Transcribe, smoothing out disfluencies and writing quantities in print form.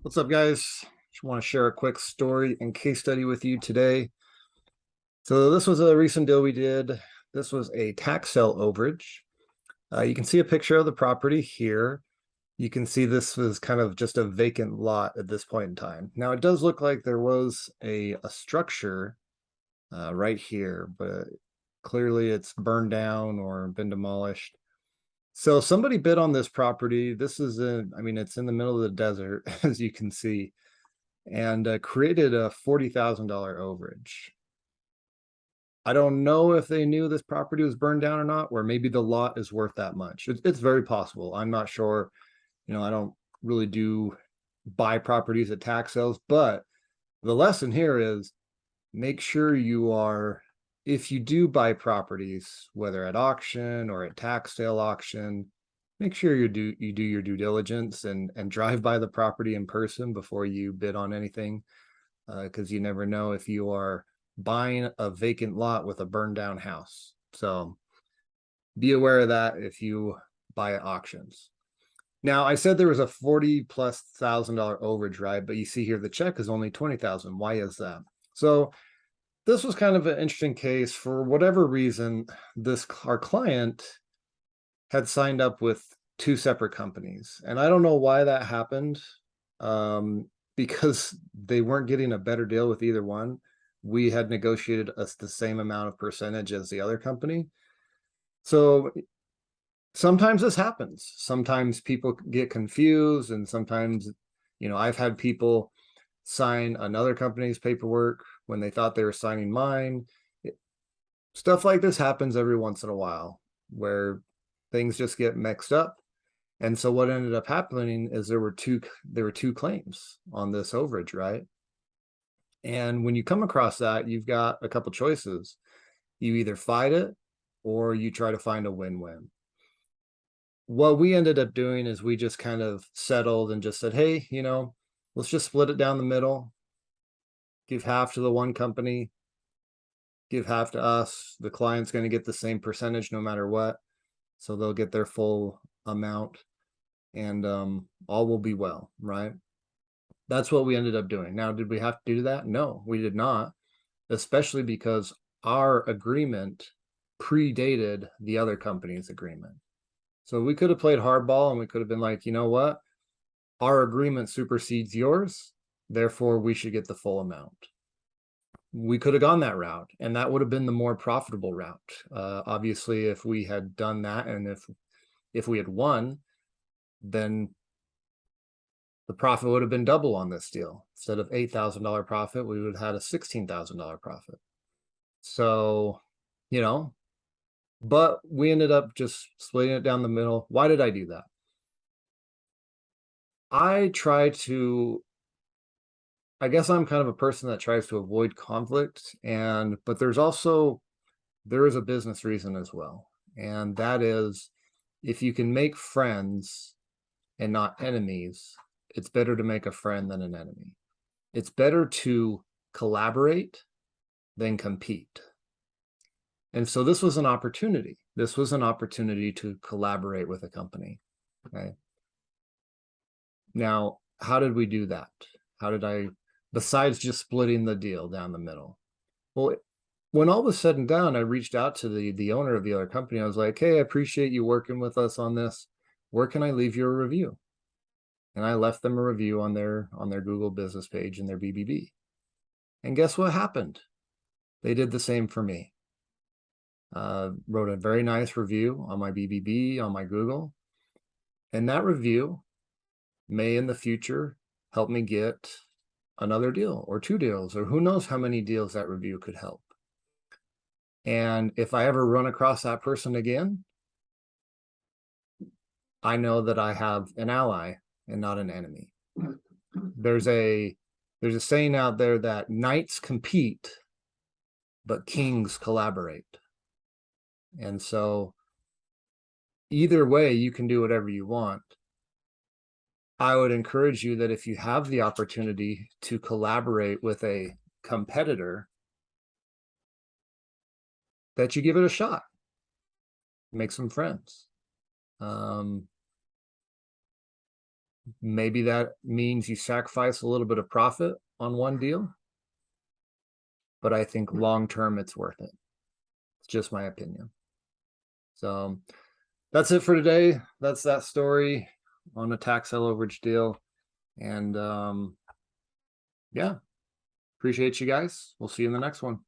What's up, guys? Just want to share a quick story and case study with you today. So this was a recent deal we did. This was a tax sale overage. You can see a picture of the property here. You can see this was kind of just a vacant lot at this point in time. Now it does look like there was a structure right here, but clearly it's burned down or been demolished. So somebody bid on this property. This is it's in the middle of the desert, as you can see, and created a $40,000 overage. I don't know if they knew this property was burned down or not, or maybe the lot is worth that much. It's very possible. I'm not sure. I don't really do buy properties at tax sales, but the lesson here is make sure you are, if you do buy properties, whether at auction or at tax sale auction, make sure you do your due diligence and drive by the property in person before you bid on anything, because you never know if you are buying a vacant lot with a burned down house. So be aware of that if you buy at auctions. Now, I said there was a 40 plus $1,000 overage, right? But you see here the check is only 20,000. Why is that? So this was kind of an interesting case. For whatever reason, our client had signed up with two separate companies, and I don't know why that happened. Because they weren't getting a better deal with either one. We had negotiated us the same amount of percentage as the other company. So sometimes this happens. Sometimes people get confused, and sometimes, I've had people sign another company's paperwork when they thought they were signing mine. Stuff like this happens every once in a while where things just get mixed up. And so what ended up happening is there were two claims on this overage, right? And when you come across that, you've got a couple choices. You either fight it or you try to find a win-win. What we ended up doing is we just kind of settled and just said, hey, let's just split it down the middle, give half to the one company, give half to us. The client's going to get the same percentage no matter what. So they'll get their full amount, and all will be well, right? That's what we ended up doing. Now, did we have to do that? No, we did not, especially because our agreement predated the other company's agreement. So we could have played hardball and we could have been like, you know what? Our agreement supersedes yours, therefore we should get the full amount. We could have gone that route, and that would have been the more profitable route. Obviously, if we had done that, and if we had won, then the profit would have been double on this deal. Instead of $8,000 profit, we would have had a $16,000 profit. So, but we ended up just splitting it down the middle. Why did I do that? I guess I'm kind of a person that tries to avoid conflict, but there is a business reason as well. And that is, if you can make friends and not enemies, it's better to make a friend than an enemy. It's better to collaborate than compete. And so this was an opportunity. This was an opportunity to collaborate with a company. Okay. Now, how did we do that? Besides just splitting the deal down the middle? Well, when all was said and done, I reached out to the owner of the other company. I was like, hey, I appreciate you working with us on this. Where can I leave you a review? And I left them a review on their Google business page and their BBB. And guess what happened? They did the same for me. Wrote a very nice review on my BBB, on my Google. And that review may in the future help me get another deal or two deals, or who knows how many deals that review could help. And if I ever run across that person again, I know that I have an ally and not an enemy. There's a saying out there that knights compete, but kings collaborate. And so either way, you can do whatever you want. I would encourage you that if you have the opportunity to collaborate with a competitor, that you give it a shot, make some friends. Maybe that means you sacrifice a little bit of profit on one deal, but I think long-term it's worth it. It's just my opinion. So that's it for today. That's that story on a tax sale overage deal. And yeah, appreciate you guys. We'll see you in the next one.